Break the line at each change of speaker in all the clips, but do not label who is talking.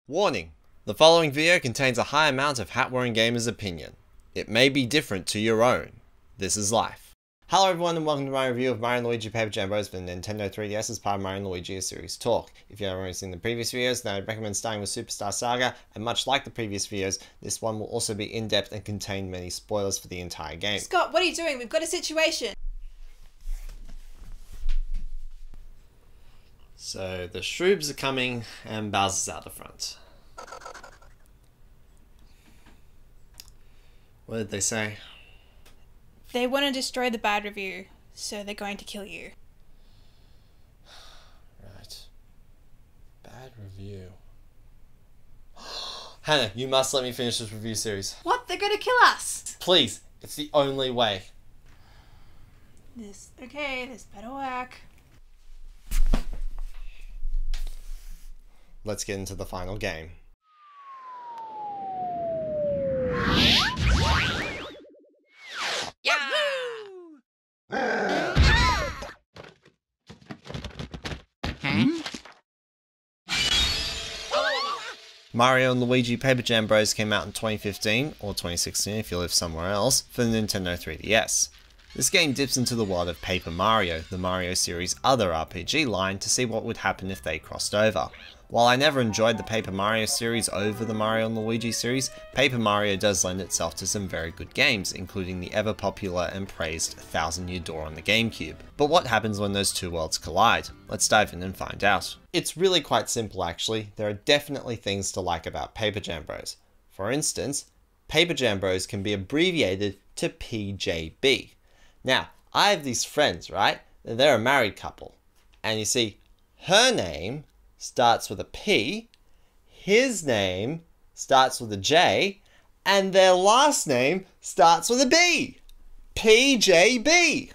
Warning! The following video contains a high amount of hat-wearing gamers' opinion. It may be different to your own. This is life. Hello everyone and welcome to my review of Mario and Luigi Paper Jam Bros for the Nintendo 3DS as part of Mario and Luigi A Series Talk. If you haven't already seen the previous videos, then I'd recommend starting with Superstar Saga, and much like the previous videos, this one will also be in-depth and contain many spoilers for the entire game.
Scott, what are you doing? We've got a situation.
So the Shroobs are coming and Bowser's out the front. What did they say?
They want to destroy the bad review, so they're going to kill you.
Right. Bad review. Hannah, you must let me finish this review series.
What? They're going to kill us?
Please, it's the only way.
This better work.
Let's get into the final game. Mario and Luigi Paper Jam Bros came out in 2015, or 2016 if you live somewhere else, for the Nintendo 3DS. This game dips into the world of Paper Mario, the Mario series' other RPG line, to see what would happen if they crossed over. While I never enjoyed the Paper Mario series over the Mario and Luigi series, Paper Mario does lend itself to some very good games, including the ever popular and praised 1000 Year Door on the GameCube. But what happens when those two worlds collide? Let's dive in and find out. It's really quite simple actually. There are definitely things to like about Paper Jam Bros. For instance, Paper Jam Bros can be abbreviated to PJB. Now, I have these friends, right? They're a married couple. And you see, her name starts with a P, his name starts with a J, and their last name starts with a B. PJB.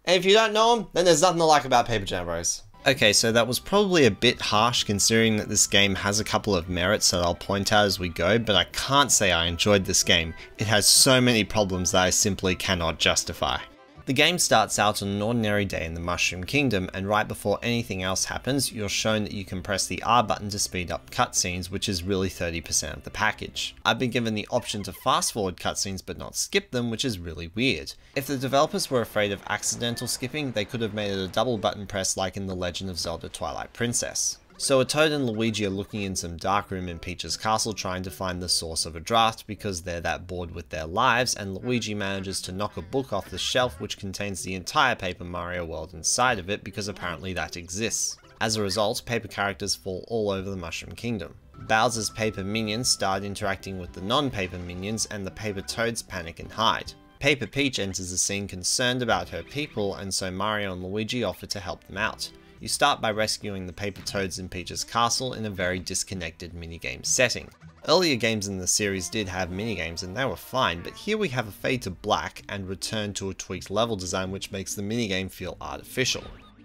And if you don't know them, then there's nothing to like about Paper Jam Bros. Okay, so that was probably a bit harsh considering that this game has a couple of merits that I'll point out as we go, but I can't say I enjoyed this game. It has so many problems that I simply cannot justify. The game starts out on an ordinary day in the Mushroom Kingdom, and right before anything else happens, you're shown that you can press the R button to speed up cutscenes, which is really 30% of the package. I've been given the option to fast forward cutscenes but not skip them, which is really weird. If the developers were afraid of accidental skipping, they could have made it a double button press like in The Legend of Zelda Twilight Princess. So a Toad and Luigi are looking in some dark room in Peach's castle trying to find the source of a draft because they're that bored with their lives, and Luigi manages to knock a book off the shelf which contains the entire Paper Mario world inside of it because apparently that exists. As a result, paper characters fall all over the Mushroom Kingdom. Bowser's paper minions start interacting with the non-paper minions, and the paper toads panic and hide. Paper Peach enters the scene concerned about her people, and so Mario and Luigi offer to help them out. You start by rescuing the paper toads in Peach's castle in a very disconnected minigame setting. Earlier games in the series did have minigames and they were fine, but here we have a fade to black and return to a tweaked level design which makes the minigame feel artificial.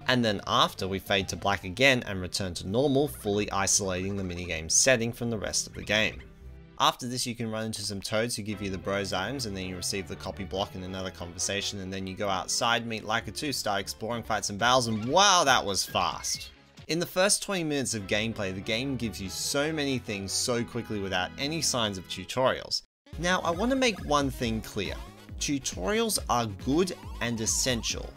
And then after we fade to black again and return to normal, fully isolating the minigame setting from the rest of the game. After this you can run into some toads who give you the bros items, and then you receive the copy block in another conversation, and then you go outside, meet Like a 2, start exploring, fight some battles, and wow, that was fast! In the first 20 minutes of gameplay, the game gives you so many things so quickly without any signs of tutorials. Now I want to make one thing clear. Tutorials are good and essential.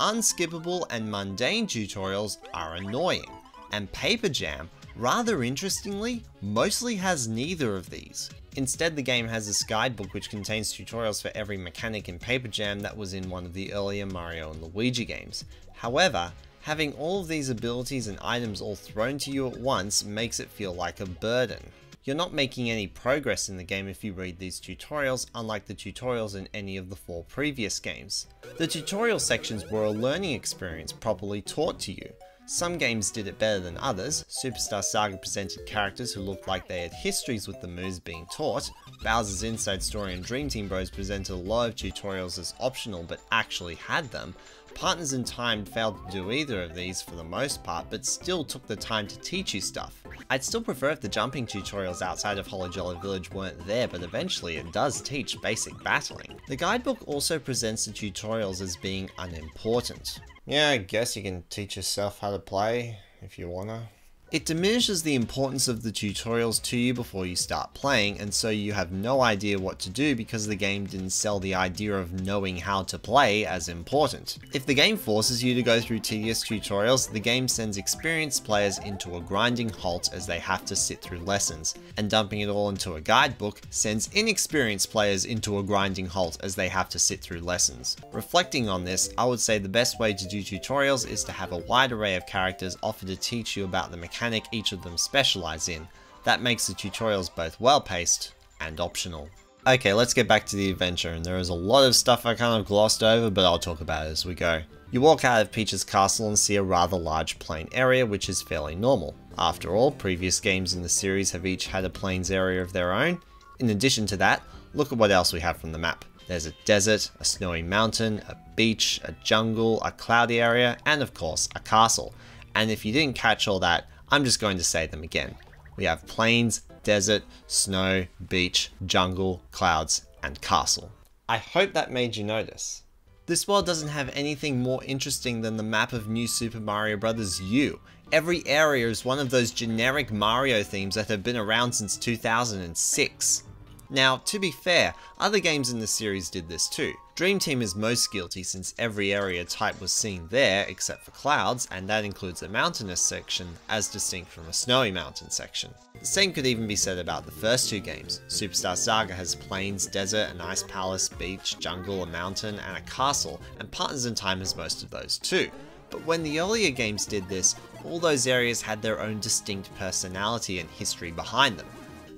Unskippable and mundane tutorials are annoying, and Paper Jam, rather interestingly, mostly has neither of these. Instead, the game has this guidebook which contains tutorials for every mechanic in Paper Jam that was in one of the earlier Mario and Luigi games. However, having all of these abilities and items all thrown to you at once makes it feel like a burden. You're not making any progress in the game if you read these tutorials, unlike the tutorials in any of the 4 previous games. The tutorial sections were a learning experience properly taught to you. Some games did it better than others. Superstar Saga presented characters who looked like they had histories with the moves being taught. Bowser's Inside Story and Dream Team Bros presented a lot of tutorials as optional but actually had them. Partners in Time failed to do either of these for the most part, but still took the time to teach you stuff. I'd still prefer if the jumping tutorials outside of Holly Jolly Village weren't there, but eventually it does teach basic battling. The guidebook also presents the tutorials as being unimportant. Yeah, I guess you can teach yourself how to play if you wanna. It diminishes the importance of the tutorials to you before you start playing, and so you have no idea what to do because the game didn't sell the idea of knowing how to play as important. If the game forces you to go through tedious tutorials, the game sends experienced players into a grinding halt as they have to sit through lessons, and dumping it all into a guidebook sends inexperienced players into a grinding halt as they have to sit through lessons. Reflecting on this, I would say the best way to do tutorials is to have a wide array of characters offer to teach you about the mechanics each of them specialize in. That makes the tutorials both well paced and optional. Okay, let's get back to the adventure, and there is a lot of stuff I kind of glossed over, but I'll talk about it as we go. You walk out of Peach's castle and see a rather large plain area, which is fairly normal. After all, previous games in the series have each had a plains area of their own. In addition to that, look at what else we have from the map. There's a desert, a snowy mountain, a beach, a jungle, a cloudy area, and of course, a castle. And if you didn't catch all that, I'm just going to say them again. We have plains, desert, snow, beach, jungle, clouds, and castle. I hope that made you notice. This world doesn't have anything more interesting than the map of New Super Mario Bros. U. Every area is one of those generic Mario themes that have been around since 2006. Now, to be fair, other games in the series did this too. Dream Team is most guilty since every area type was seen there except for clouds, and that includes a mountainous section as distinct from a snowy mountain section. The same could even be said about the first two games. Superstar Saga has plains, desert, an ice palace, beach, jungle, a mountain, and a castle, and Partners in Time has most of those too. But when the earlier games did this, all those areas had their own distinct personality and history behind them.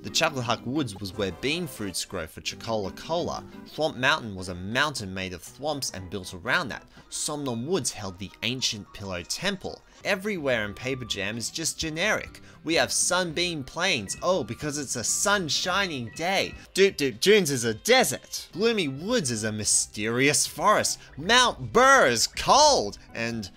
The Chocolate Woods was where bean fruits grow for Chocola Cola. Thwomp Mountain was a mountain made of thwomps and built around that. Somnum Woods held the ancient Pillow Temple. Everywhere in Paper Jam is just generic. We have Sunbeam Plains, oh, because it's a sun-shining day. Doop Doop Dunes is a desert. Gloomy Woods is a mysterious forest. Mount Burr is cold. And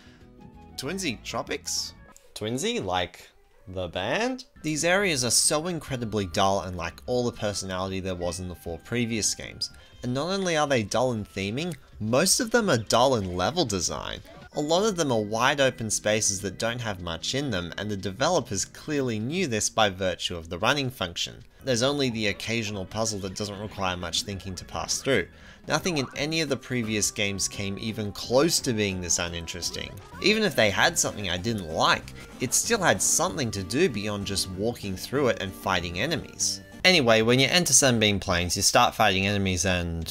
Twinsy Tropics? Twinsy, like the band? These areas are so incredibly dull and lack all the personality there was in the 4 previous games. And not only are they dull in theming, most of them are dull in level design. A lot of them are wide open spaces that don't have much in them, and the developers clearly knew this by virtue of the running function. There's only the occasional puzzle that doesn't require much thinking to pass through. Nothing in any of the previous games came even close to being this uninteresting. Even if they had something I didn't like, it still had something to do beyond just walking through it and fighting enemies. Anyway, when you enter Sunbeam Plains, you start fighting enemies and...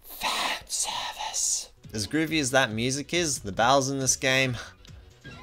fan service. As groovy as that music is, the battles in this game...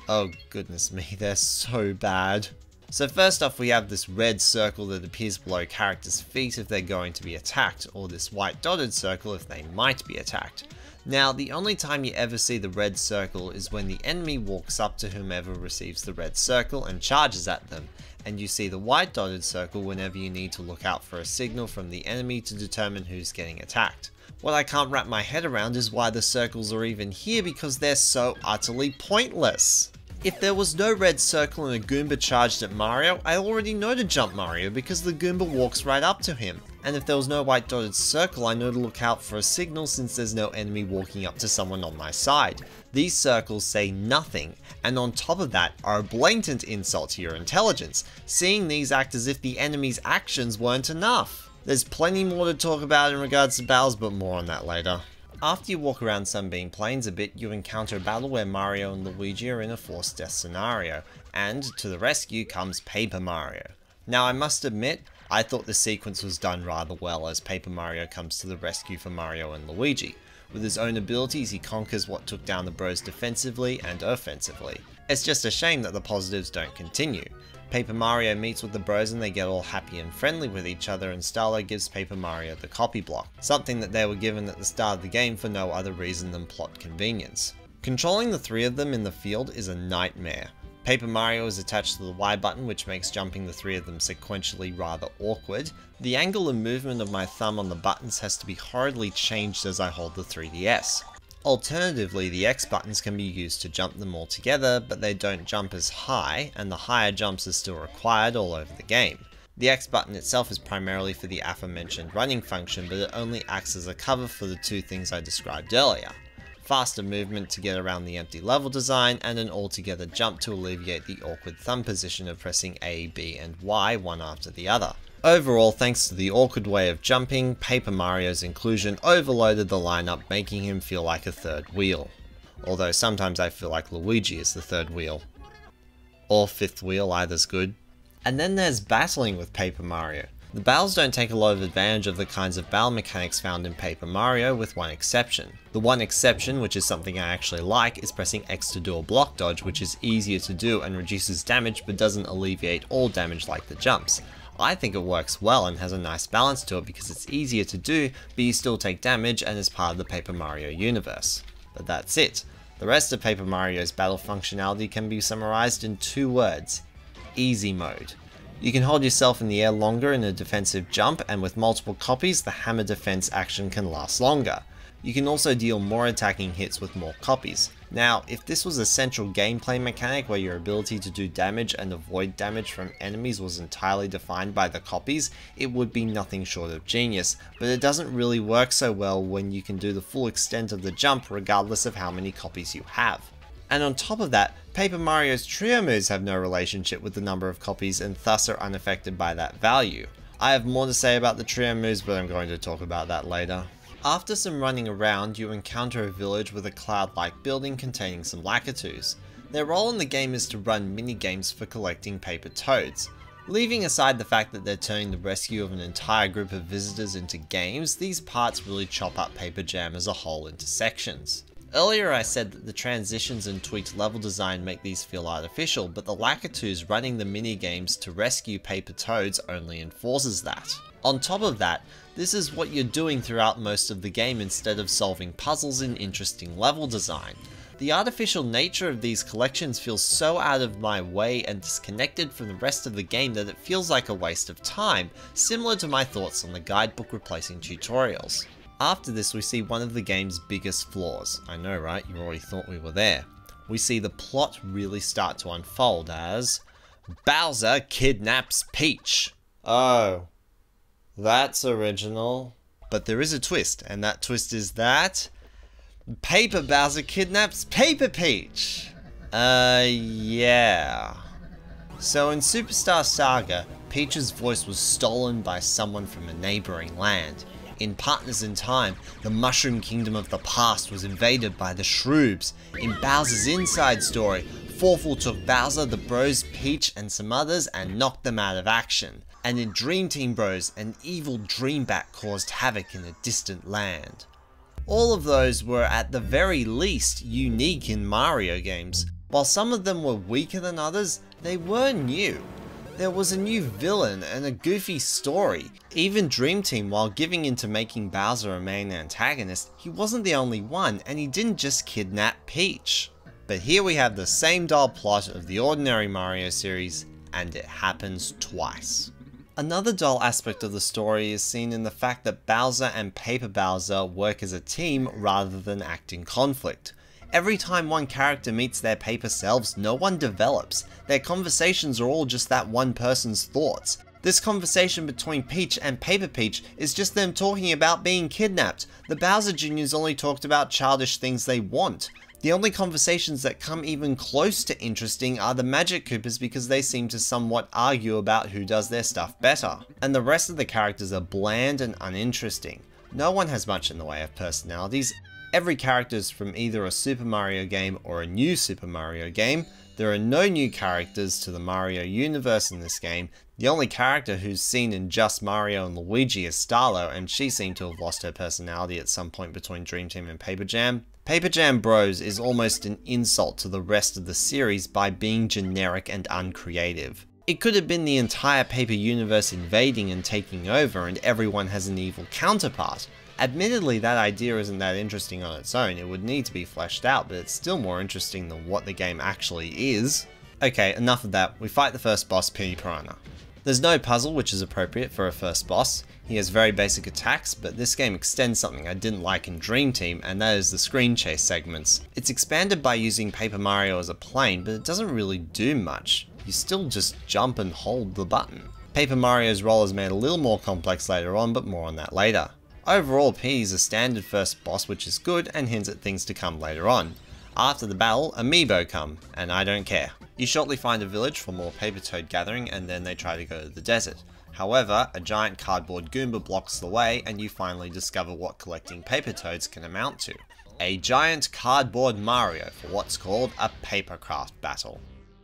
oh goodness me, they're so bad. So first off, we have this red circle that appears below characters' feet if they're going to be attacked, or this white dotted circle if they might be attacked. Now, the only time you ever see the red circle is when the enemy walks up to whomever receives the red circle and charges at them, and you see the white dotted circle whenever you need to look out for a signal from the enemy to determine who's getting attacked. What I can't wrap my head around is why the circles are even here, because they're so utterly pointless. If there was no red circle and a Goomba charged at Mario, I already know to jump Mario because the Goomba walks right up to him. And if there was no white dotted circle, I know to look out for a signal since there's no enemy walking up to someone on my side. These circles say nothing, and on top of that are a blatant insult to your intelligence, seeing these act as if the enemy's actions weren't enough. There's plenty more to talk about in regards to battles, but more on that later. After you walk around Sunbeam Plains a bit, you encounter a battle where Mario and Luigi are in a forced death scenario, and to the rescue comes Paper Mario. Now I must admit, I thought the sequence was done rather well as Paper Mario comes to the rescue for Mario and Luigi. With his own abilities, he conquers what took down the bros defensively and offensively. It's just a shame that the positives don't continue. Paper Mario meets with the bros and they get all happy and friendly with each other, and Starlo gives Paper Mario the copy block, something that they were given at the start of the game for no other reason than plot convenience. Controlling the 3 of them in the field is a nightmare. Paper Mario is attached to the Y button, which makes jumping the 3 of them sequentially rather awkward. The angle and movement of my thumb on the buttons has to be horridly changed as I hold the 3DS. Alternatively, the X buttons can be used to jump them all together, but they don't jump as high, and the higher jumps are still required all over the game. The X button itself is primarily for the aforementioned running function, but it only acts as a cover for the 2 things I described earlier. faster movement to get around the empty level design, and an altogether jump to alleviate the awkward thumb position of pressing A, B, and Y one after the other. Overall, thanks to the awkward way of jumping, Paper Mario's inclusion overloaded the lineup, making him feel like a third wheel. Although sometimes I feel like Luigi is the third wheel. Or fifth wheel, either's good. And then there's battling with Paper Mario. The battles don't take a lot of advantage of the kinds of battle mechanics found in Paper Mario, with one exception. The one exception, which is something I actually like, is pressing X to do a block dodge, which is easier to do and reduces damage but doesn't alleviate all damage like the jumps. I think it works well and has a nice balance to it because it's easier to do, but you still take damage and is part of the Paper Mario universe. But that's it. The rest of Paper Mario's battle functionality can be summarized in 2 words: easy mode. You can hold yourself in the air longer in a defensive jump, and with multiple copies, the hammer defense action can last longer. You can also deal more attacking hits with more copies. Now, if this was a central gameplay mechanic where your ability to do damage and avoid damage from enemies was entirely defined by the copies, it would be nothing short of genius, but it doesn't really work so well when you can do the full extent of the jump regardless of how many copies you have. And on top of that, Paper Mario's trio moves have no relationship with the number of copies and thus are unaffected by that value. I have more to say about the trio moves, but I'm going to talk about that later. After some running around, you encounter a village with a cloud-like building containing some Lakitus. Their role in the game is to run mini-games for collecting paper toads. Leaving aside the fact that they're turning the rescue of an entire group of visitors into games, these parts really chop up Paper Jam as a whole into sections. Earlier I said that the transitions and tweaked level design make these feel artificial, but the Lakitus running the mini-games to rescue paper toads only enforces that. On top of that, this is what you're doing throughout most of the game instead of solving puzzles in interesting level design. The artificial nature of these collections feels so out of my way and disconnected from the rest of the game that it feels like a waste of time, similar to my thoughts on the guidebook replacing tutorials. After this, we see one of the game's biggest flaws. I know, right? You already thought we were there. We see the plot really start to unfold as Bowser kidnaps Peach. Oh, that's original. But there is a twist, and that twist is that Paper Bowser kidnaps Paper Peach. Yeah. So in Superstar Saga, Peach's voice was stolen by someone from a neighboring land. In Partners in Time, the Mushroom Kingdom of the past was invaded by the Shroobs. In Bowser's Inside Story, Forful took Bowser, the Bros, Peach, and some others and knocked them out of action. And in Dream Team Bros, an evil Dreambat caused havoc in a distant land. All of those were at the very least unique in Mario games. While some of them were weaker than others, they were new. There was a new villain and a goofy story. Even Dream Team, while giving into making Bowser a main antagonist, he wasn't the only one, and he didn't just kidnap Peach. But here we have the same dull plot of the ordinary Mario series, and it happens twice. Another dull aspect of the story is seen in the fact that Bowser and Paper Bowser work as a team rather than act in conflict. Every time one character meets their paper selves, no one develops. Their conversations are all just that one person's thoughts. This conversation between Peach and Paper Peach is just them talking about being kidnapped. The Bowser Juniors only talked about childish things they want. The only conversations that come even close to interesting are the Magic Coopers because they seem to somewhat argue about who does their stuff better. And the rest of the characters are bland and uninteresting. No one has much in the way of personalities. Every character is from either a Super Mario game or a new Super Mario game. There are no new characters to the Mario universe in this game. The only character who's seen in just Mario and Luigi is Starlo, and she seemed to have lost her personality at some point between Dream Team and Paper Jam. Paper Jam Bros is almost an insult to the rest of the series by being generic and uncreative. It could have been the entire Paper universe invading and taking over, and everyone has an evil counterpart. Admittedly, that idea isn't that interesting on its own, it would need to be fleshed out, but it's still more interesting than what the game actually is. Okay, enough of that, we fight the first boss, Penny Piranha. There's no puzzle, which is appropriate for a first boss. He has very basic attacks, but this game extends something I didn't like in Dream Team, and that is the screen chase segments. It's expanded by using Paper Mario as a plane, but it doesn't really do much. You still just jump and hold the button. Paper Mario's role is made a little more complex later on, but more on that later. Overall, P is a standard first boss which is good and hints at things to come later on. After the battle, amiibo come, and I don't care. You shortly find a village for more paper toad gathering and then they try to go to the desert. However, a giant cardboard Goomba blocks the way and you finally discover what collecting paper toads can amount to. A giant cardboard Mario for what's called a Papercraft battle.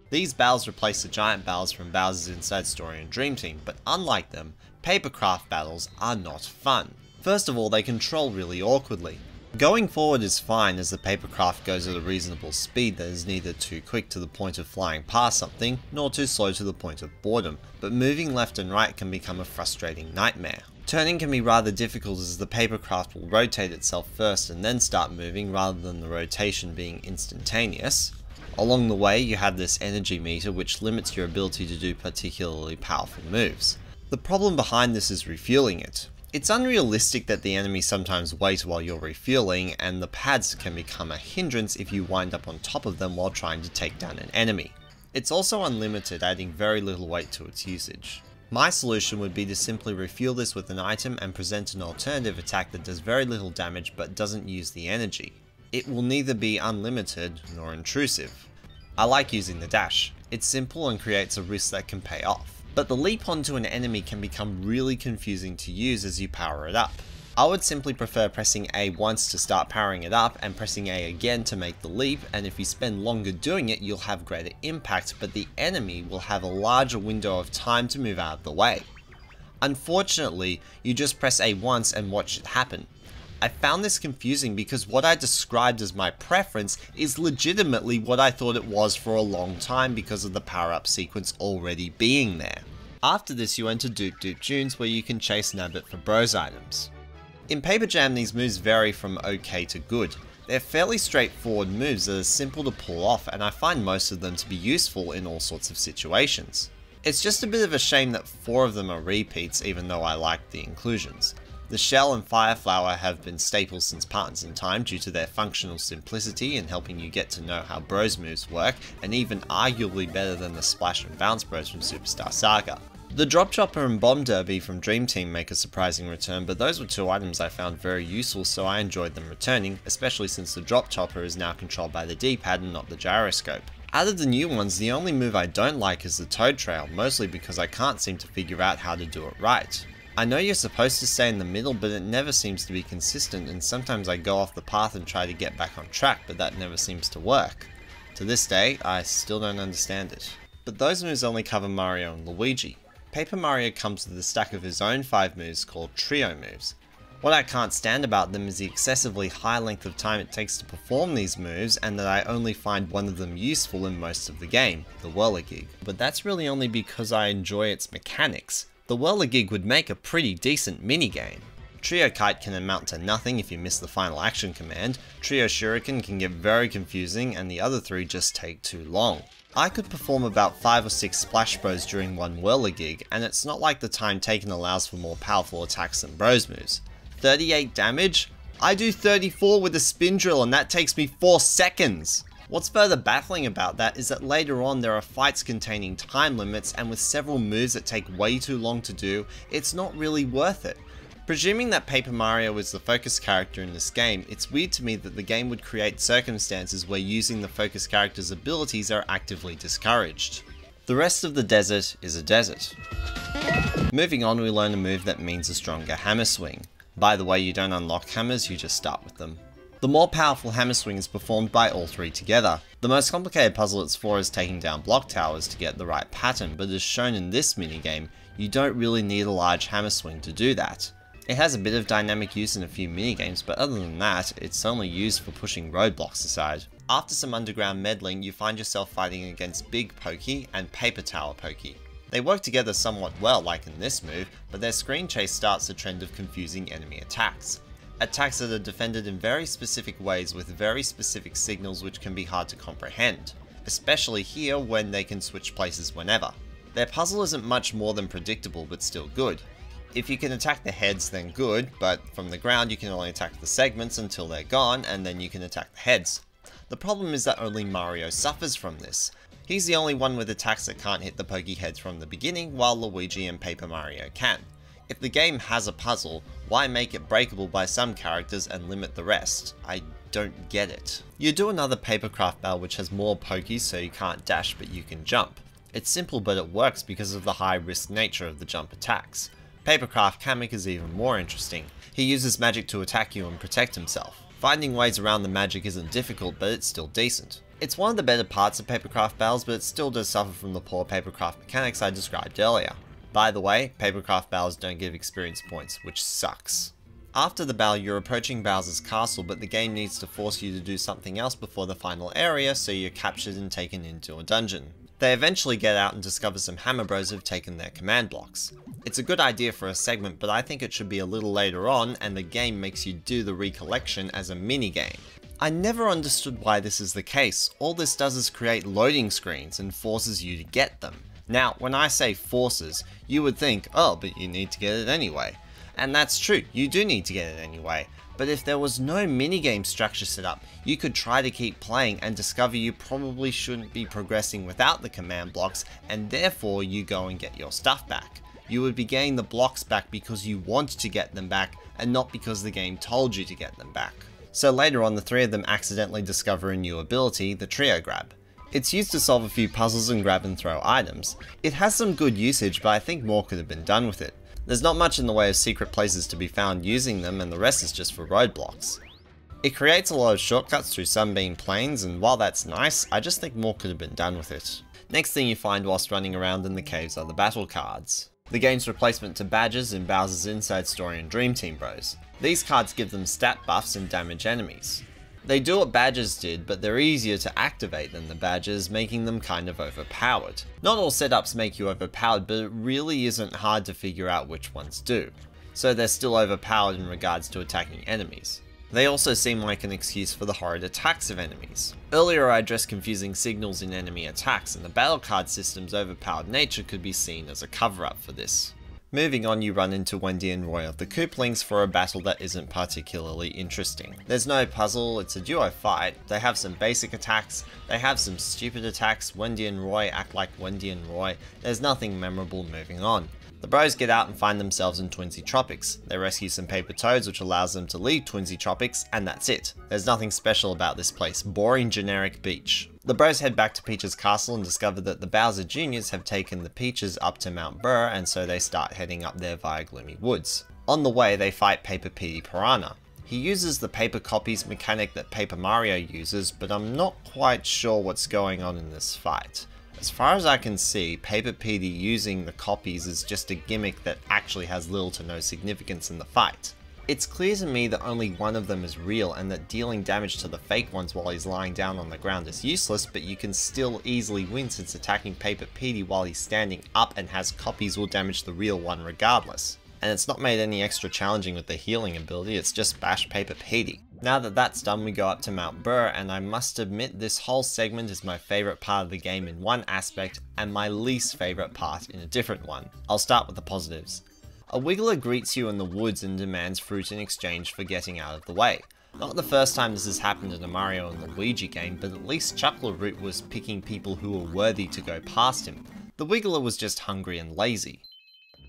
These battles replace the giant battles from Bowser's Inside Story and Dream Team, but unlike them, Papercraft battles are not fun. First of all, they control really awkwardly. Going forward is fine as the Papercraft goes at a reasonable speed that is neither too quick to the point of flying past something, nor too slow to the point of boredom, but moving left and right can become a frustrating nightmare. Turning can be rather difficult as the Papercraft will rotate itself first and then start moving rather than the rotation being instantaneous. Along the way you have this energy meter which limits your ability to do particularly powerful moves. The problem behind this is refueling it. It's unrealistic that the enemies sometimes wait while you're refueling, and the pads can become a hindrance if you wind up on top of them while trying to take down an enemy. It's also unlimited, adding very little weight to its usage. My solution would be to simply refuel this with an item and present an alternative attack that does very little damage but doesn't use the energy. It will neither be unlimited nor intrusive. I like using the dash. It's simple and creates a risk that can pay off. But the leap onto an enemy can become really confusing to use as you power it up. I would simply prefer pressing A once to start powering it up and pressing A again to make the leap, and if you spend longer doing it you'll have greater impact, but the enemy will have a larger window of time to move out of the way. Unfortunately, you just press A once and watch it happen. I found this confusing because what I described as my preference is legitimately what I thought it was for a long time because of the power-up sequence already being there. After this you enter Doop Doop Dunes where you can chase Nabbit for bros items. In Paper Jam these moves vary from okay to good. They're fairly straightforward moves that are simple to pull off and I find most of them to be useful in all sorts of situations. It's just a bit of a shame that 4 of them are repeats even though I like the inclusions. The Shell and Fire Flower have been staples since Partners in Time due to their functional simplicity in helping you get to know how Bros moves work, and even arguably better than the Splash and Bounce Bros from Superstar Saga. The Drop Chopper and Bomb Derby from Dream Team make a surprising return, but those were 2 items I found very useful so I enjoyed them returning, especially since the Drop Chopper is now controlled by the D-pad and not the gyroscope. Out of the new ones, the only move I don't like is the Toad Trail, mostly because I can't seem to figure out how to do it right. I know you're supposed to stay in the middle, but it never seems to be consistent, and sometimes I go off the path and try to get back on track, but that never seems to work. To this day, I still don't understand it. But those moves only cover Mario and Luigi. Paper Mario comes with a stack of his own 5 moves called Trio moves. What I can't stand about them is the excessively high length of time it takes to perform these moves, and that I only find one of them useful in most of the game, the Whirligig. But that's really only because I enjoy its mechanics. The Whirligig would make a pretty decent minigame. Trio Kite can amount to nothing if you miss the final action command, Trio Shuriken can get very confusing, and the other 3 just take too long. I could perform about 5 or 6 Splash Bros during one Whirligig, and it's not like the time taken allows for more powerful attacks than Bros moves. 38 damage? I do 34 with a Spin Drill and that takes me 4 seconds! What's further baffling about that is that later on there are fights containing time limits, and with several moves that take way too long to do, it's not really worth it. Presuming that Paper Mario is the focus character in this game, it's weird to me that the game would create circumstances where using the focus character's abilities are actively discouraged. The rest of the desert is a desert. Moving on, we learn a move that means a stronger hammer swing. By the way, you don't unlock hammers, you just start with them. The more powerful hammer swing is performed by all 3 together. The most complicated puzzle it's for is taking down block towers to get the right pattern, but as shown in this minigame, you don't really need a large hammer swing to do that. It has a bit of dynamic use in a few minigames, but other than that, it's only used for pushing roadblocks aside. After some underground meddling, you find yourself fighting against Big Pokey and Paper Tower Pokey. They work together somewhat well like in this move, but their screen chase starts a trend of confusing enemy attacks. Attacks that are defended in very specific ways with very specific signals which can be hard to comprehend, especially here when they can switch places whenever. Their puzzle isn't much more than predictable but still good. If you can attack the heads then good, but from the ground you can only attack the segments until they're gone and then you can attack the heads. The problem is that only Mario suffers from this. He's the only one with attacks that can't hit the pokey heads from the beginning, while Luigi and Paper Mario can. If the game has a puzzle, why make it breakable by some characters and limit the rest? I don't get it. You do another Papercraft battle which has more pokies so you can't dash but you can jump. It's simple but it works because of the high risk nature of the jump attacks. Papercraft Kamek is even more interesting. He uses magic to attack you and protect himself. Finding ways around the magic isn't difficult, but it's still decent. It's one of the better parts of Papercraft battles, but it still does suffer from the poor Papercraft mechanics I described earlier. By the way, Papercraft battles don't give experience points, which sucks. After the battle, you're approaching Bowser's castle, but the game needs to force you to do something else before the final area, so you're captured and taken into a dungeon. They eventually get out and discover some Hammer Bros have taken their command blocks. It's a good idea for a segment, but I think it should be a little later on, and the game makes you do the recollection as a minigame. I never understood why this is the case. All this does is create loading screens and forces you to get them. Now, when I say forces, you would think, oh, but you need to get it anyway. And that's true, you do need to get it anyway. But if there was no minigame structure set up, you could try to keep playing and discover you probably shouldn't be progressing without the command blocks, and therefore you go and get your stuff back. You would be getting the blocks back because you want to get them back, and not because the game told you to get them back. So later on, the three of them accidentally discover a new ability, the trio grab. It's used to solve a few puzzles and grab and throw items. It has some good usage, but I think more could have been done with it. There's not much in the way of secret places to be found using them, and the rest is just for roadblocks. It creates a lot of shortcuts through Sunbeam Plains, and while that's nice, I just think more could have been done with it. Next thing you find whilst running around in the caves are the battle cards. The game's replacement to badges in Bowser's Inside Story and Dream Team Bros. These cards give them stat buffs and damage enemies. They do what badges did, but they're easier to activate than the badges, making them kind of overpowered. Not all setups make you overpowered, but it really isn't hard to figure out which ones do. So they're still overpowered in regards to attacking enemies. They also seem like an excuse for the horrid attacks of enemies. Earlier I addressed confusing signals in enemy attacks, and the battle card system's overpowered nature could be seen as a cover-up for this. Moving on, you run into Wendy and Roy of the Kooplings for a battle that isn't particularly interesting. There's no puzzle, it's a duo fight. They have some basic attacks, they have some stupid attacks, Wendy and Roy act like Wendy and Roy, there's nothing memorable. Moving on. The bros get out and find themselves in Twinsy Tropics. They rescue some paper toads which allows them to leave Twinsy Tropics, and that's it. There's nothing special about this place, boring generic beach. The bros head back to Peach's castle and discover that the Bowser Juniors have taken the Peaches up to Mount Burr, and so they start heading up there via Gloomy Woods. On the way they fight Paper Petey Piranha. He uses the paper copies mechanic that Paper Mario uses, but I'm not quite sure what's going on in this fight. As far as I can see, Paper Petey using the copies is just a gimmick that actually has little to no significance in the fight. It's clear to me that only one of them is real and that dealing damage to the fake ones while he's lying down on the ground is useless, but you can still easily win since attacking Paper Petey while he's standing up and has copies will damage the real one regardless. And it's not made any extra challenging with the healing ability, it's just bash Paper Petey. Now that that's done, we go up to Mount Burr, and I must admit this whole segment is my favourite part of the game in one aspect, and my least favourite part in a different one. I'll start with the positives. A Wiggler greets you in the woods and demands fruit in exchange for getting out of the way. Not the first time this has happened in a Mario and Luigi game, but at least Chuckleroot was picking people who were worthy to go past him. The Wiggler was just hungry and lazy.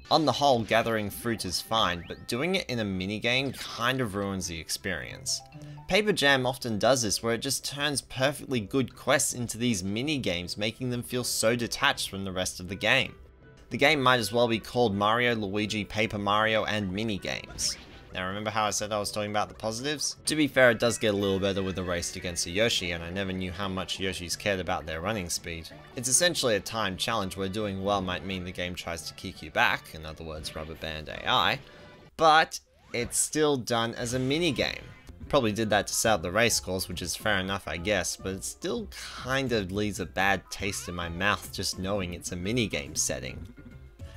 On the whole, gathering fruit is fine, but doing it in a minigame kind of ruins the experience. Paper Jam often does this, where it just turns perfectly good quests into these minigames, making them feel so detached from the rest of the game. The game might as well be called Mario, Luigi, Paper Mario, and Minigames. Now remember how I said I was talking about the positives? To be fair, it does get a little better with a race against a Yoshi, and I never knew how much Yoshis cared about their running speed. It's essentially a timed challenge where doing well might mean the game tries to kick you back, in other words rubber band AI, but it's still done as a minigame. Probably did that to set up the race course, which is fair enough I guess, but it still kind of leaves a bad taste in my mouth just knowing it's a minigame setting.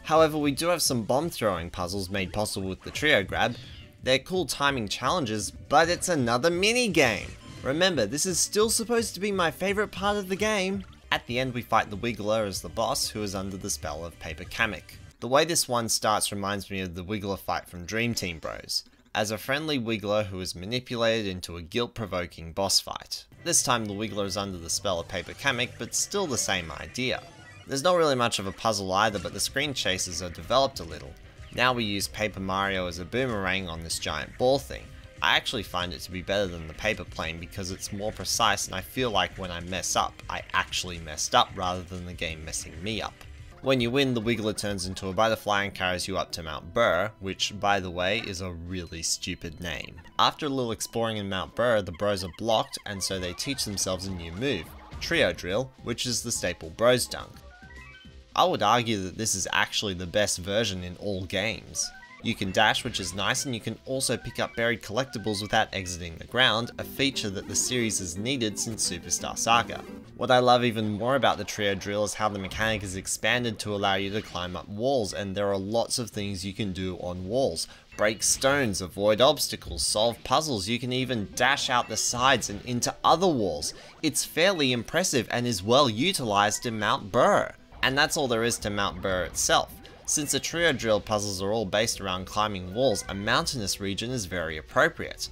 However, we do have some bomb throwing puzzles made possible with the trio grab. They're cool timing challenges, but it's another minigame. Remember, this is still supposed to be my favourite part of the game. At the end we fight the Wiggler as the boss, who is under the spell of Paper Kamek. The way this one starts reminds me of the Wiggler fight from Dream Team Bros, as a friendly Wiggler who is manipulated into a guilt-provoking boss fight. This time the Wiggler is under the spell of Paper Kamek, but still the same idea. There's not really much of a puzzle either, but the screen chases are developed a little. Now we use Paper Mario as a boomerang on this giant ball thing. I actually find it to be better than the paper plane because it's more precise, and I feel like when I mess up, I actually messed up rather than the game messing me up. When you win, the Wiggler turns into a butterfly and carries you up to Mount Burr, which, by the way, is a really stupid name. After a little exploring in Mount Burr, the bros are blocked, and so they teach themselves a new move, Trio Drill, which is the staple bros dunk. I would argue that this is actually the best version in all games. You can dash, which is nice, and you can also pick up buried collectibles without exiting the ground, a feature that the series has needed since Superstar Saga. What I love even more about the Trio Drill is how the mechanic is expanded to allow you to climb up walls, and there are lots of things you can do on walls. Break stones, avoid obstacles, solve puzzles, you can even dash out the sides and into other walls. It's fairly impressive and is well utilised in Mount Burr. And that's all there is to Mount Burr itself. Since the Trio Drill puzzles are all based around climbing walls, a mountainous region is very appropriate.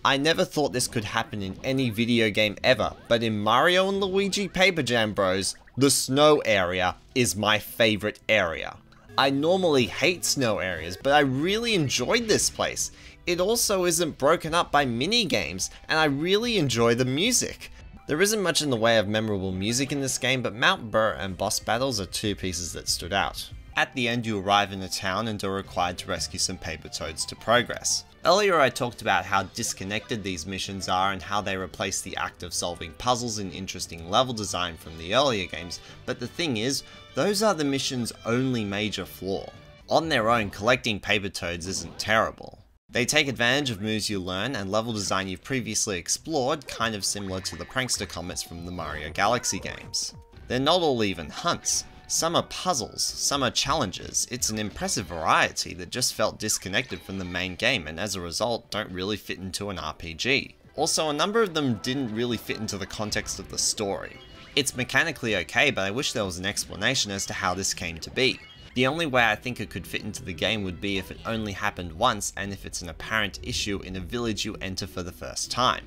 I never thought this could happen in any video game ever, but in Mario and Luigi Paper Jam Bros, the snow area is my favourite area. I normally hate snow areas, but I really enjoyed this place. It also isn't broken up by mini games, and I really enjoy the music. There isn't much in the way of memorable music in this game, but Mount Burr and boss battles are two pieces that stood out. At the end, you arrive in a town and are required to rescue some paper toads to progress. Earlier I talked about how disconnected these missions are and how they replace the act of solving puzzles in interesting level design from the earlier games, but the thing is, those are the mission's only major flaw. On their own, collecting paper toads isn't terrible. They take advantage of moves you learn and level design you've previously explored, kind of similar to the prankster comets from the Mario Galaxy games. They're not all even hunts. Some are puzzles, some are challenges. It's an impressive variety that just felt disconnected from the main game and as a result don't really fit into an RPG. Also, a number of them didn't really fit into the context of the story. It's mechanically okay, but I wish there was an explanation as to how this came to be. The only way I think it could fit into the game would be if it only happened once and if it's an apparent issue in a village you enter for the first time.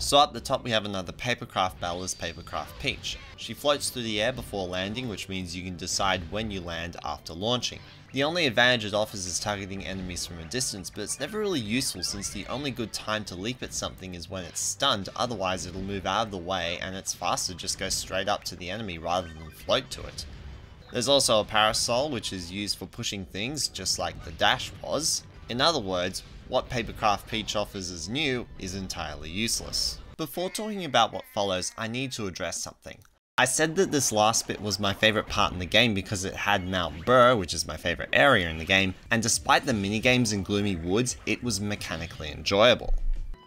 So at the top we have another Papercraft battle as Papercraft Peach. She floats through the air before landing, which means you can decide when you land after launching. The only advantage it offers is targeting enemies from a distance, but it's never really useful since the only good time to leap at something is when it's stunned, otherwise it'll move out of the way and it's faster to just go straight up to the enemy rather than float to it. There's also a parasol, which is used for pushing things, just like the dash was. In other words, what Papercraft Peach offers as new is entirely useless. Before talking about what follows, I need to address something. I said that this last bit was my favourite part in the game because it had Mount Burr, which is my favourite area in the game, and despite the minigames in Gloomy Woods, it was mechanically enjoyable.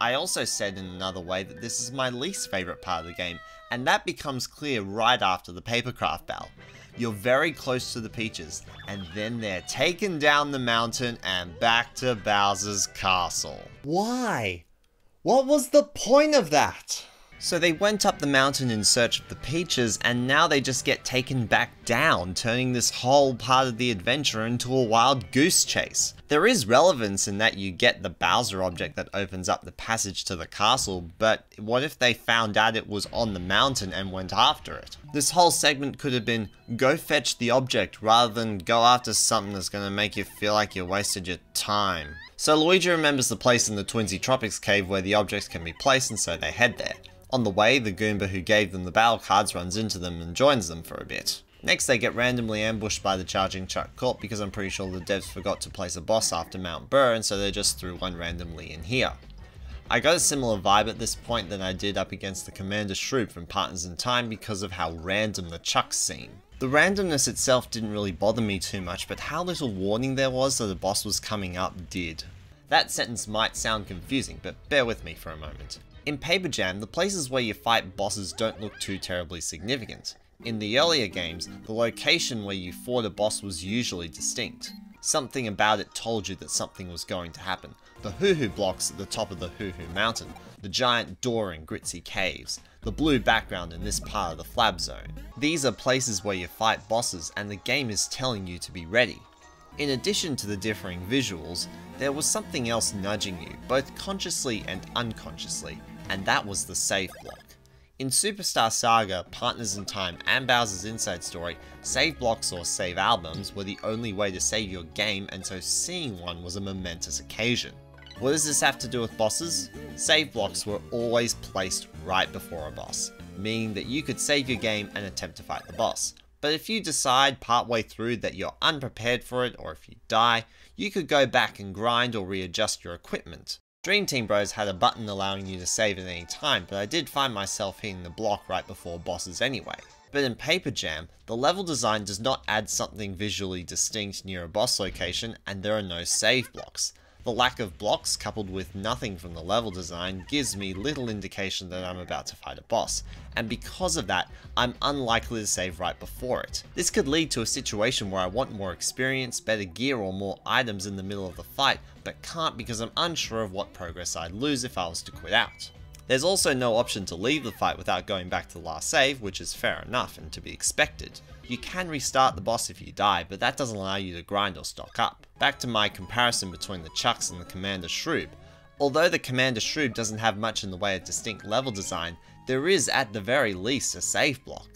I also said in another way that this is my least favourite part of the game, and that becomes clear right after the Papercraft battle. You're very close to the Peaches, and then they're taken down the mountain and back to Bowser's castle. Why? What was the point of that? So they went up the mountain in search of the Peaches, and now they just get taken back down, turning this whole part of the adventure into a wild goose chase. There is relevance in that you get the Bowser object that opens up the passage to the castle, but what if they found out it was on the mountain and went after it? This whole segment could have been, go fetch the object, rather than go after something that's going to make you feel like you wasted your time. So Luigi remembers the place in the Twinsy Tropics cave where the objects can be placed, and so they head there. On the way, the Goomba who gave them the battle cards runs into them and joins them for a bit. Next they get randomly ambushed by the charging Chuck Corp because I'm pretty sure the devs forgot to place a boss after Mount Burr and so they just threw one randomly in here. I got a similar vibe at this point than I did up against the Commander Shroop from Partners in Time because of how random the Chucks seem. The randomness itself didn't really bother me too much, but how little warning there was that a boss was coming up did. That sentence might sound confusing, but bear with me for a moment. In Paper Jam, the places where you fight bosses don't look too terribly significant. In the earlier games, the location where you fought a boss was usually distinct. Something about it told you that something was going to happen. The hoo-hoo blocks at the top of the hoo-hoo mountain, the giant door in Gritsy Caves, the blue background in this part of the Flab Zone. These are places where you fight bosses and the game is telling you to be ready. In addition to the differing visuals, there was something else nudging you, both consciously and unconsciously, and that was the save block. In Superstar Saga, Partners in Time, and Bowser's Inside Story, save blocks or save albums were the only way to save your game, and so seeing one was a momentous occasion. What does this have to do with bosses? Save blocks were always placed right before a boss, meaning that you could save your game and attempt to fight the boss. But if you decide partway through that you're unprepared for it, or if you die, you could go back and grind or readjust your equipment. Dream Team Bros had a button allowing you to save at any time, but I did find myself hitting the block right before bosses anyway. But in Paper Jam, the level design does not add something visually distinct near a boss location, and there are no save blocks. The lack of blocks, coupled with nothing from the level design, gives me little indication that I'm about to fight a boss, and because of that, I'm unlikely to save right before it. This could lead to a situation where I want more experience, better gear, or more items in the middle of the fight, but can't because I'm unsure of what progress I'd lose if I was to quit out. There's also no option to leave the fight without going back to the last save, which is fair enough and to be expected. You can restart the boss if you die, but that doesn't allow you to grind or stock up. Back to my comparison between the Chucks and the Commander Shroob. Although the Commander Shroob doesn't have much in the way of distinct level design, there is at the very least a save block.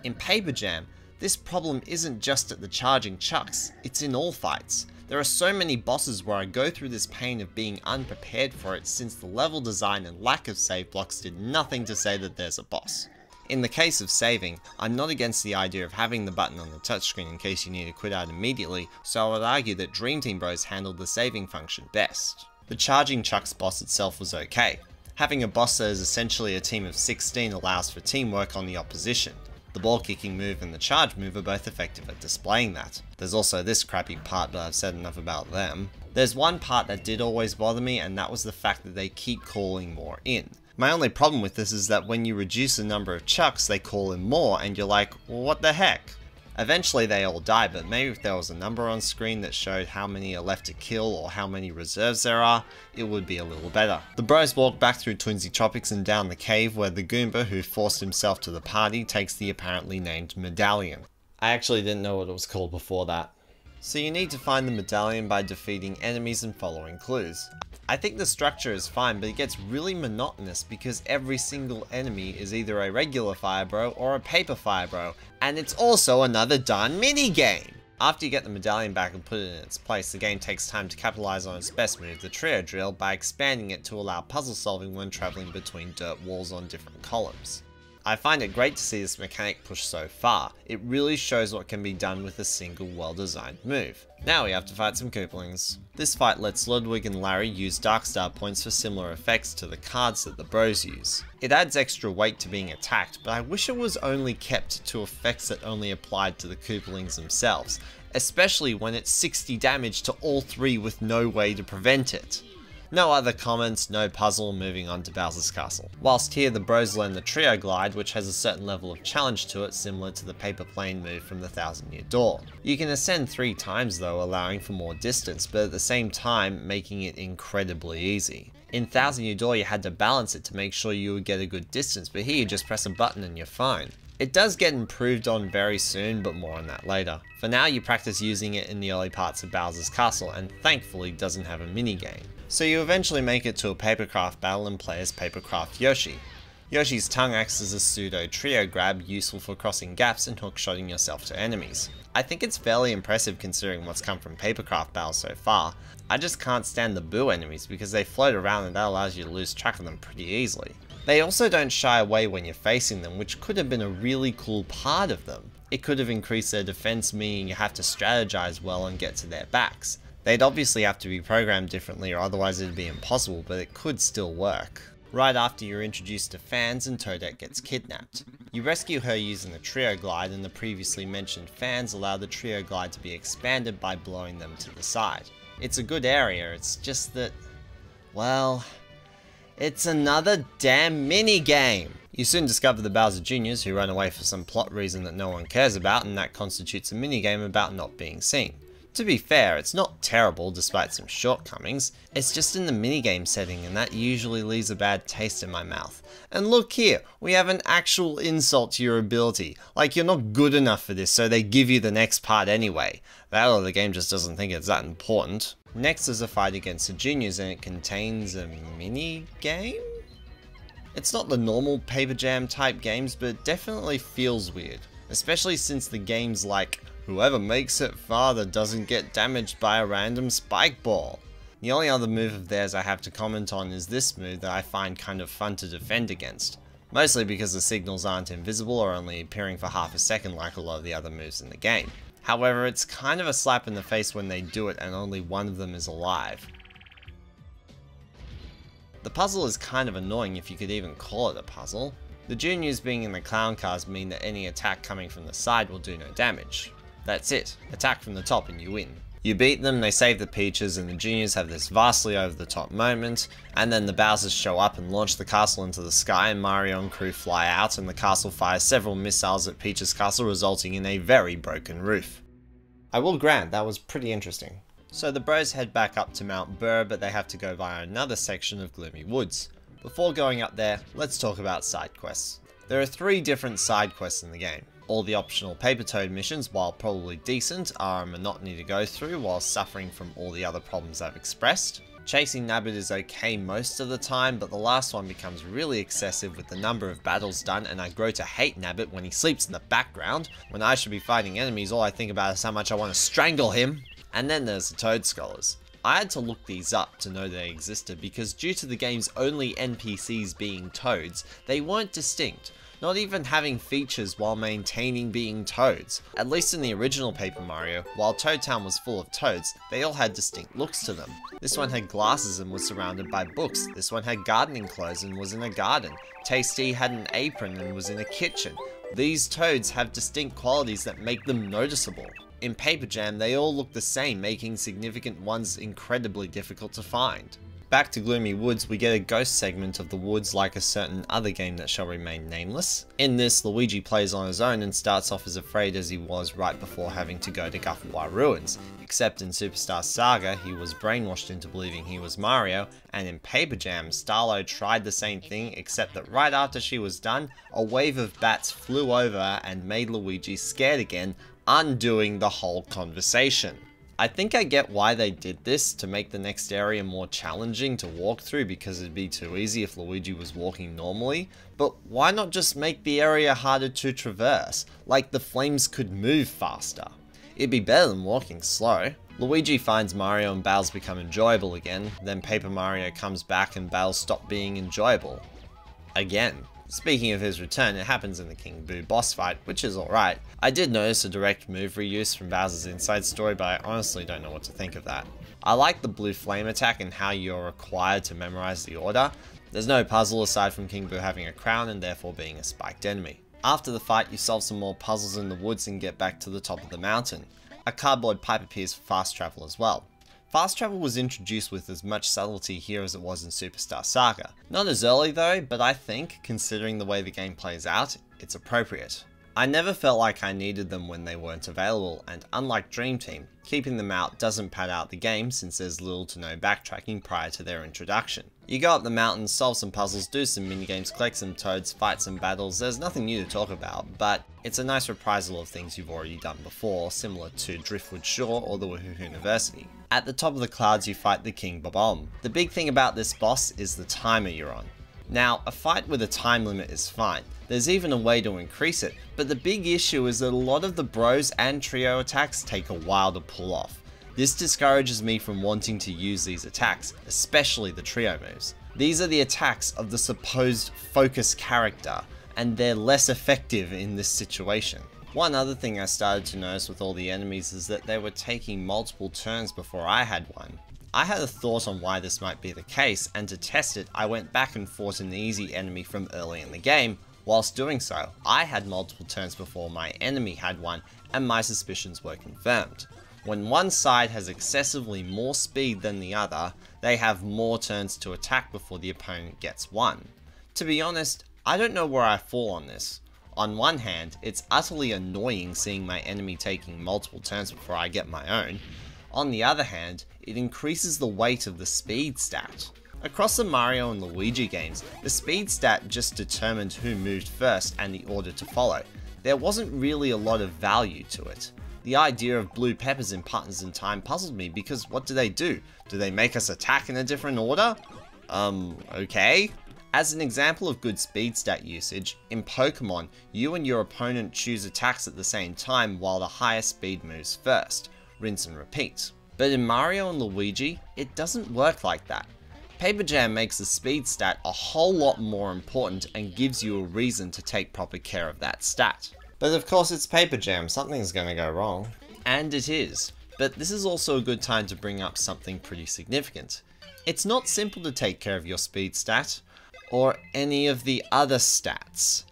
In Paper Jam, this problem isn't just at the charging Chucks, it's in all fights. There are so many bosses where I go through this pain of being unprepared for it since the level design and lack of save blocks did nothing to say that there's a boss. In the case of saving, I'm not against the idea of having the button on the touchscreen in case you need to quit out immediately, so I would argue that Dream Team Bros handled the saving function best. The Charging Chucks boss itself was okay. Having a boss that is essentially a team of 16 allows for teamwork on the opposition. The ball kicking move and the charge move are both effective at displaying that. There's also this crappy part, but I've said enough about them. There's one part that did always bother me, and that was the fact that they keep calling more in. My only problem with this is that when you reduce the number of Chucks, they call in more, and you're like, well, what the heck? Eventually they all die, but maybe if there was a number on screen that showed how many are left to kill or how many reserves there are, it would be a little better. The bros walk back through Twinsy Tropics and down the cave where the Goomba who forced himself to the party takes the apparently named medallion. I actually didn't know what it was called before that. So you need to find the medallion by defeating enemies and following clues. I think the structure is fine, but it gets really monotonous because every single enemy is either a regular Fire Bro or a Paper Fire Bro, and it's also another darn minigame! After you get the medallion back and put it in its place, the game takes time to capitalize on its best move, the trio drill, by expanding it to allow puzzle solving when traveling between dirt walls on different columns. I find it great to see this mechanic pushed so far. It really shows what can be done with a single well-designed move. Now we have to fight some Koopalings. This fight lets Ludwig and Larry use Darkstar points for similar effects to the cards that the bros use. It adds extra weight to being attacked, but I wish it was only kept to effects that only applied to the Koopalings themselves, especially when it's 60 damage to all three with no way to prevent it. No other comments, no puzzle, moving on to Bowser's Castle. Whilst here the bros learn the trio glide, which has a certain level of challenge to it similar to the paper plane move from the Thousand Year Door. You can ascend 3 times though, allowing for more distance, but at the same time making it incredibly easy. In Thousand Year Door you had to balance it to make sure you would get a good distance, but here you just press a button and you're fine. It does get improved on very soon, but more on that later. For now you practice using it in the early parts of Bowser's Castle, and thankfully doesn't have a minigame. So you eventually make it to a Papercraft battle and play as Papercraft Yoshi. Yoshi's tongue acts as a pseudo trio grab useful for crossing gaps and hookshotting yourself to enemies. I think it's fairly impressive considering what's come from Papercraft battles so far. I just can't stand the boo enemies because they float around and that allows you to lose track of them pretty easily. They also don't shy away when you're facing them, which could have been a really cool part of them. It could have increased their defense, meaning you have to strategize well and get to their backs. They'd obviously have to be programmed differently or otherwise it'd be impossible, but it could still work. Right after you're introduced to Fans and Toadette gets kidnapped. You rescue her using the trio glide, and the previously mentioned fans allow the trio glide to be expanded by blowing them to the side. It's a good area, it's just that, well, it's another damn minigame! You soon discover the Bowser Jr.'s who run away for some plot reason that no one cares about, and that constitutes a minigame about not being seen. To be fair, it's not terrible despite some shortcomings, it's just in the minigame setting and that usually leaves a bad taste in my mouth. And look here, we have an actual insult to your ability, like you're not good enough for this so they give you the next part anyway. That or the game just doesn't think it's that important. Next is a fight against the juniors and it contains a minigame? It's not the normal Paper Jam type games, but it definitely feels weird, especially since the games like whoever makes it farther doesn't get damaged by a random spike ball. The only other move of theirs I have to comment on is this move that I find kind of fun to defend against, mostly because the signals aren't invisible or only appearing for half a second like a lot of the other moves in the game. However, it's kind of a slap in the face when they do it and only one of them is alive. The puzzle is kind of annoying if you could even call it a puzzle. The juniors being in the clown cars mean that any attack coming from the side will do no damage. That's it, attack from the top and you win. You beat them, they save the peaches, and the juniors have this vastly over the top moment, and then the Bowsers show up and launch the castle into the sky, and Mario and crew fly out and the castle fires several missiles at Peach's castle, resulting in a very broken roof. I will grant that was pretty interesting. So the bros head back up to Mount Burr, but they have to go via another section of Gloomy Woods. Before going up there, let's talk about side quests. There are 3 different side quests in the game. All the optional Paper Toad missions, while probably decent, are a monotony to go through while suffering from all the other problems I've expressed. Chasing Nabbit is okay most of the time, but the last one becomes really excessive with the number of battles done, and I grow to hate Nabbit when he sleeps in the background. When I should be fighting enemies, all I think about is how much I want to strangle him. And then there's the Toad Scholars. I had to look these up to know they existed because due to the game's only NPCs being toads, they weren't distinct, not even having features while maintaining being toads. At least in the original Paper Mario, while Toad Town was full of toads, they all had distinct looks to them. This one had glasses and was surrounded by books, this one had gardening clothes and was in a garden, Tasty had an apron and was in a kitchen. These toads have distinct qualities that make them noticeable. In Paper Jam, they all look the same, making significant ones incredibly difficult to find. Back to Gloomy Woods, we get a ghost segment of the woods like a certain other game that shall remain nameless. In this, Luigi plays on his own and starts off as afraid as he was right before having to go to Guffawa Ruins, except in Superstar Saga he was brainwashed into believing he was Mario, and in Paper Jam, Starlo tried the same thing except that right after she was done, a wave of bats flew over and made Luigi scared again, undoing the whole conversation. I think I get why they did this, to make the next area more challenging to walk through because it'd be too easy if Luigi was walking normally, but why not just make the area harder to traverse, like the flames could move faster? It'd be better than walking slow. Luigi finds Mario and battles become enjoyable again, then Paper Mario comes back and battles stop being enjoyable. Again. Speaking of his return, it happens in the King Boo boss fight, which is alright. I did notice a direct move reuse from Bowser's Inside Story, but I honestly don't know what to think of that. I like the blue flame attack and how you're required to memorize the order. There's no puzzle aside from King Boo having a crown and therefore being a spiked enemy. After the fight, you solve some more puzzles in the woods and get back to the top of the mountain. A cardboard pipe appears for fast travel as well. Fast travel was introduced with as much subtlety here as it was in Superstar Saga. Not as early though, but I think, considering the way the game plays out, it's appropriate. I never felt like I needed them when they weren't available, and unlike Dream Team, keeping them out doesn't pad out the game since there's little to no backtracking prior to their introduction. You go up the mountain, solve some puzzles, do some minigames, collect some toads, fight some battles, there's nothing new to talk about, but it's a nice reprisal of things you've already done before, similar to Driftwood Shore or the Woohoo University. At the top of the clouds you fight the King Bob-omb. The big thing about this boss is the timer you're on. Now, a fight with a time limit is fine, there's even a way to increase it, but the big issue is that a lot of the bros and trio attacks take a while to pull off. This discourages me from wanting to use these attacks, especially the trio moves. These are the attacks of the supposed focus character, and they're less effective in this situation. One other thing I started to notice with all the enemies is that they were taking multiple turns before I had one. I had a thought on why this might be the case, and to test it, I went back and fought an easy enemy from early in the game. Whilst doing so, I had multiple turns before my enemy had one, and my suspicions were confirmed. When one side has excessively more speed than the other, they have more turns to attack before the opponent gets one. To be honest, I don't know where I fall on this. On one hand, it's utterly annoying seeing my enemy taking multiple turns before I get my own. On the other hand, it increases the weight of the speed stat. Across the Mario and Luigi games, the speed stat just determined who moved first and the order to follow. There wasn't really a lot of value to it. The idea of blue peppers in Partners in Time puzzled me because what do? Do they make us attack in a different order? Okay. As an example of good speed stat usage, in Pokemon, you and your opponent choose attacks at the same time while the highest speed moves first, rinse and repeat. But in Mario and Luigi, it doesn't work like that. Paper Jam makes the speed stat a whole lot more important and gives you a reason to take proper care of that stat. But of course it's Paper Jam, something's gonna go wrong. And it is. But this is also a good time to bring up something pretty significant. It's not simple to take care of your speed stat, or any of the other stats.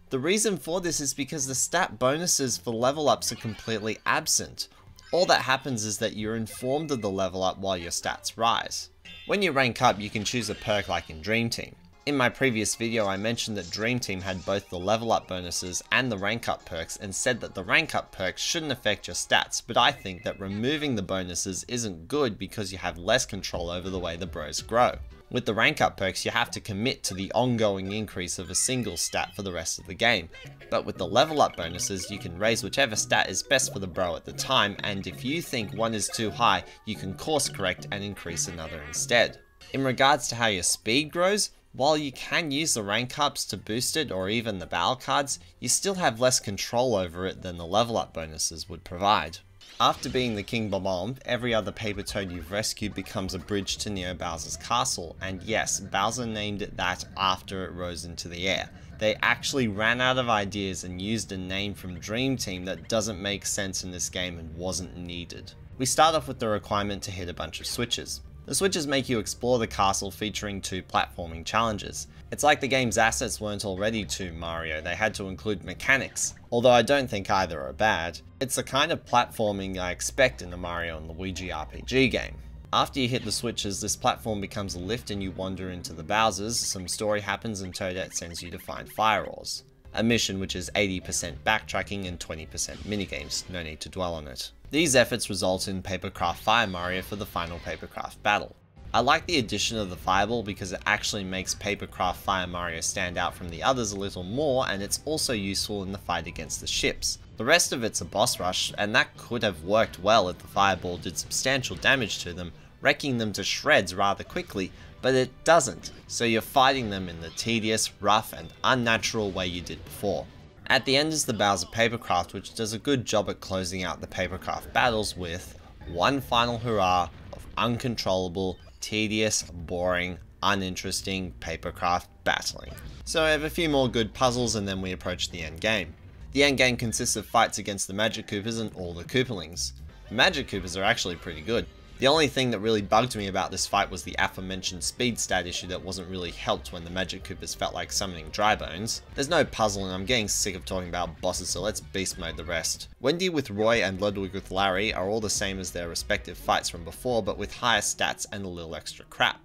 The reason for this is because the stat bonuses for level ups are completely absent. All that happens is that you're informed of the level up while your stats rise. When you rank up, you can choose a perk like in Dream Team. In my previous video I mentioned that Dream Team had both the level up bonuses and the rank up perks and said that the rank up perks shouldn't affect your stats, but I think that removing the bonuses isn't good because you have less control over the way the bros grow. With the rank up perks you have to commit to the ongoing increase of a single stat for the rest of the game, but with the level up bonuses you can raise whichever stat is best for the bro at the time, and if you think one is too high you can course correct and increase another instead. In regards to how your speed grows, while you can use the rank ups to boost it or even the battle cards, you still have less control over it than the level up bonuses would provide. After being the King Bomb, every other paper toad you've rescued becomes a bridge to Neo Bowser's castle, and yes, Bowser named it that after it rose into the air. They actually ran out of ideas and used a name from Dream Team that doesn't make sense in this game and wasn't needed. We start off with the requirement to hit a bunch of switches. The switches make you explore the castle featuring 2 platforming challenges. It's like the game's assets weren't already too Mario, they had to include mechanics, although I don't think either are bad. It's the kind of platforming I expect in a Mario and Luigi RPG game. After you hit the switches, this platform becomes a lift and you wander into the Bowsers, some story happens and Toadette sends you to find fire ores. A mission which is 80% backtracking and 20% minigames, no need to dwell on it. These efforts result in Papercraft Fire Mario for the final Papercraft battle. I like the addition of the fireball because it actually makes Papercraft Fire Mario stand out from the others a little more, and it's also useful in the fight against the ships. The rest of it's a boss rush, and that could have worked well if the fireball did substantial damage to them, wrecking them to shreds rather quickly, but it doesn't, so you're fighting them in the tedious, rough, and unnatural way you did before. At the end is the Bowser Papercraft, which does a good job at closing out the Papercraft battles with one final hurrah of uncontrollable, tedious, boring, uninteresting Papercraft battling. So I have a few more good puzzles and then we approach the end game. The end game consists of fights against the Magic Koopas and all the Koopalings. The Magic Koopas are actually pretty good. The only thing that really bugged me about this fight was the aforementioned speed stat issue that wasn't really helped when the Magic Koopas felt like summoning dry bones. There's no puzzle and I'm getting sick of talking about bosses, so let's beast mode the rest. Wendy with Roy and Ludwig with Larry are all the same as their respective fights from before, but with higher stats and a little extra crap.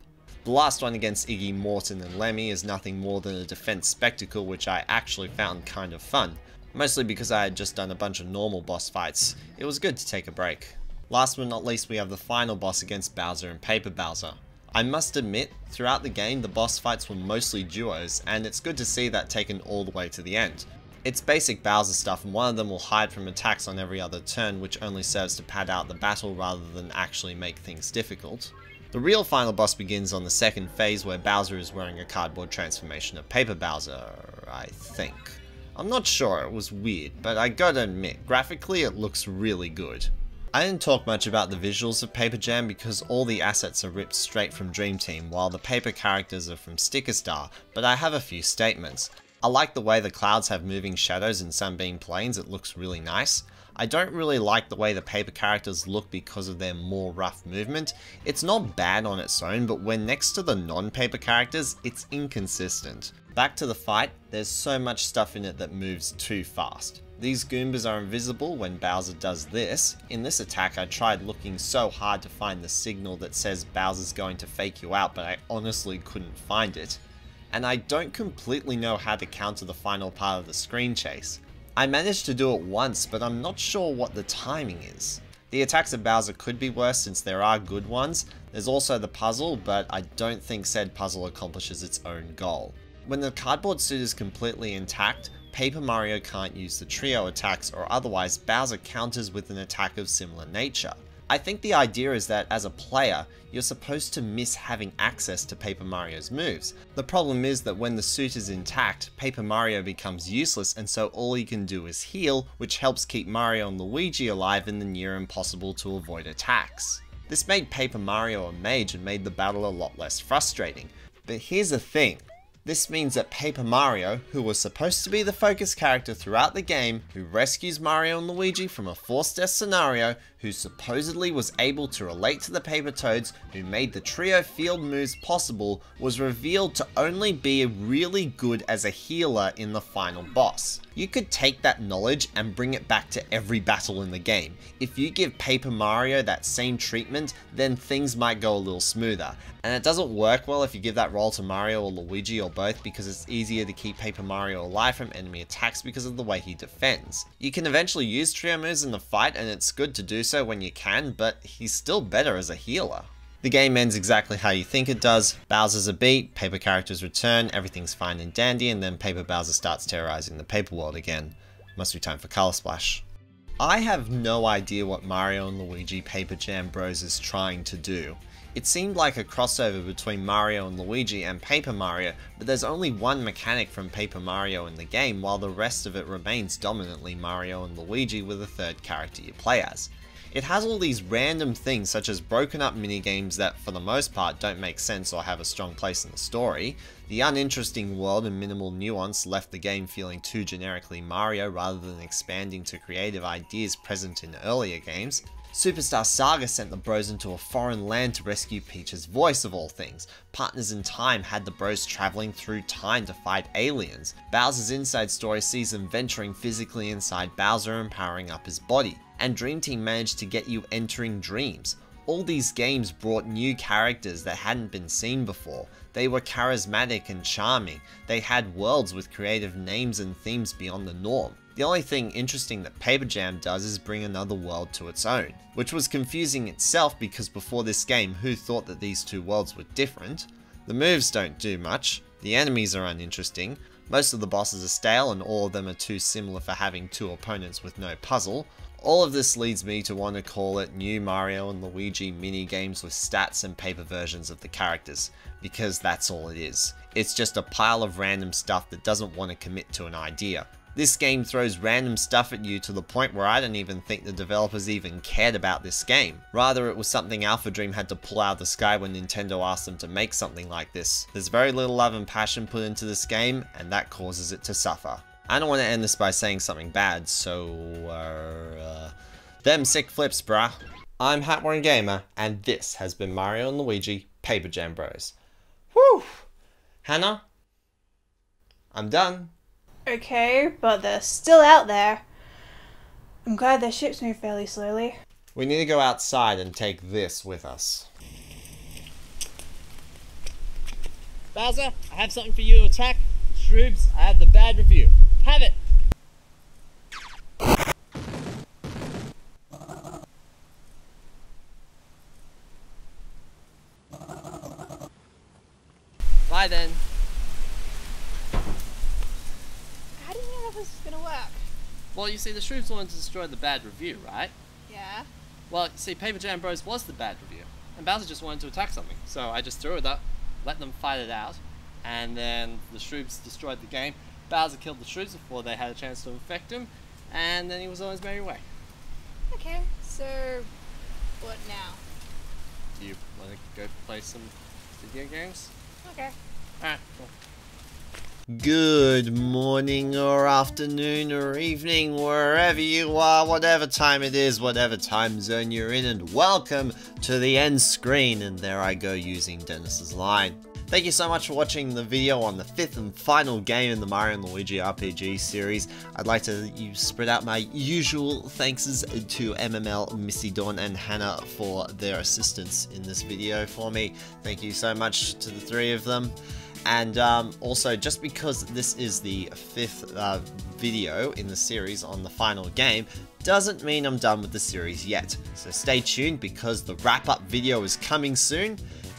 The last one against Iggy, Morton and Lemmy is nothing more than a defense spectacle which I actually found kind of fun. Mostly because I had just done a bunch of normal boss fights. It was good to take a break. Last but not least, we have the final boss against Bowser and Paper Bowser. I must admit, throughout the game the boss fights were mostly duos, and it's good to see that taken all the way to the end. It's basic Bowser stuff, and one of them will hide from attacks on every other turn, which only serves to pad out the battle rather than actually make things difficult. The real final boss begins on the second phase where Bowser is wearing a cardboard transformation of Paper Bowser, I think. I'm not sure, it was weird, but I gotta admit, graphically it looks really good. I didn't talk much about the visuals of Paper Jam because all the assets are ripped straight from Dream Team while the paper characters are from Superstar, but I have a few statements. I like the way the clouds have moving shadows in Sunbeam Plains, it looks really nice. I don't really like the way the paper characters look because of their more rough movement. It's not bad on its own, but when next to the non-paper characters, it's inconsistent. Back to the fight, there's so much stuff in it that moves too fast. These Goombas are invisible when Bowser does this. In this attack I tried looking so hard to find the signal that says Bowser's going to fake you out, but I honestly couldn't find it. And I don't completely know how to counter the final part of the screen chase. I managed to do it once, but I'm not sure what the timing is. The attacks of Bowser could be worse since there are good ones. There's also the puzzle, but I don't think said puzzle accomplishes its own goal. When the cardboard suit is completely intact, Paper Mario can't use the trio attacks, or otherwise Bowser counters with an attack of similar nature. I think the idea is that as a player, you're supposed to miss having access to Paper Mario's moves. The problem is that when the suit is intact, Paper Mario becomes useless, and so all he can do is heal, which helps keep Mario and Luigi alive in the near impossible to avoid attacks. This made Paper Mario a mage and made the battle a lot less frustrating. But here's the thing. This means that Paper Mario, who was supposed to be the focus character throughout the game, who rescues Mario and Luigi from a forced death scenario, who supposedly was able to relate to the Paper Toads, who made the trio field moves possible, was revealed to only be really good as a healer in the final boss. You could take that knowledge and bring it back to every battle in the game. If you give Paper Mario that same treatment, then things might go a little smoother. And it doesn't work well if you give that role to Mario or Luigi or both, because it's easier to keep Paper Mario alive from enemy attacks because of the way he defends. You can eventually use trio moves in the fight, and it's good to do so when you can, but he's still better as a healer. The game ends exactly how you think it does. Bowser's a beat, Paper characters return, everything's fine and dandy, and then Paper Bowser starts terrorizing the Paper world again. Must be time for Color Splash. I have no idea what Mario and Luigi Paper Jam Bros is trying to do. It seemed like a crossover between Mario and Luigi and Paper Mario, but there's only one mechanic from Paper Mario in the game, while the rest of it remains dominantly Mario and Luigi with a third character you play as. It has all these random things such as broken up minigames that for the most part don't make sense or have a strong place in the story. The uninteresting world and minimal nuance left the game feeling too generically Mario rather than expanding to creative ideas present in earlier games. Superstar Saga sent the bros into a foreign land to rescue Peach's voice of all things. Partners in Time had the bros traveling through time to fight aliens. Bowser's Inside Story sees them venturing physically inside Bowser and powering up his body. And Dream Team managed to get you entering dreams. All these games brought new characters that hadn't been seen before. They were charismatic and charming. They had worlds with creative names and themes beyond the norm. The only thing interesting that Paper Jam does is bring another world to its own, which was confusing itself because before this game, who thought that these two worlds were different? The moves don't do much, the enemies are uninteresting, most of the bosses are stale and all of them are too similar for having two opponents with no puzzle. All of this leads me to want to call it new Mario and Luigi mini-games with stats and paper versions of the characters, because that's all it is. It's just a pile of random stuff that doesn't want to commit to an idea. This game throws random stuff at you to the point where I don't even think the developers even cared about this game. Rather, it was something Alpha Dream had to pull out of the sky when Nintendo asked them to make something like this. There's very little love and passion put into this game, and that causes it to suffer. I don't want to end this by saying something bad, so, them sick flips, bruh. I'm Hatworn Gamer, and this has been Mario and Luigi Paper Jam Bros. Whew! Hannah? I'm done.
Okay, but they're still out there. I'm glad their ships move fairly slowly.
We need to go outside and take this with us.
Bowser, I have something for you to attack. Shroobs, I have the bad review. Have it! Bye then.
How do you know this is gonna work?
Well, you see, the Shroobs wanted to destroy the bad review, right?
Yeah.
Well, you see, Paper Jam Bros was the bad review, and Bowser just wanted to attack something. So I just threw it up, let them fight it out, and then the Shroobs destroyed the game. Bowser killed the Shroobs before they had a chance to infect him, and then he was on his merry way.
Okay, so what now?
Do you want to go play some video games?
Okay.
Alright, cool.
Good morning or afternoon or evening, wherever you are, whatever time it is, whatever time zone you're in, and welcome to the end screen. And there I go using Dennis's line. Thank you so much for watching the video on the 5th and final game in the Mario and Luigi RPG series. I'd like to spread out my usual thanks to MML, Missy Dawn, and Hannah for their assistance in this video for me. Thank you so much to the three of them. And also, just because this is the 5th video in the series on the final game, doesn't mean I'm done with the series yet. So stay tuned because the wrap-up video is coming soon.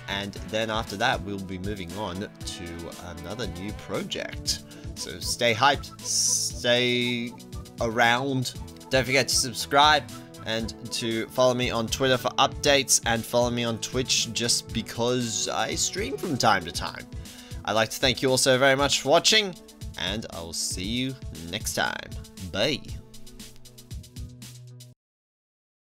And then after that, we'll be moving on to another new project. So stay hyped, stay around. Don't forget to subscribe, and to follow me on Twitter for updates, and follow me on Twitch just because I stream from time to time. I'd like to thank you all so very much for watching, and I will see you next time. Bye.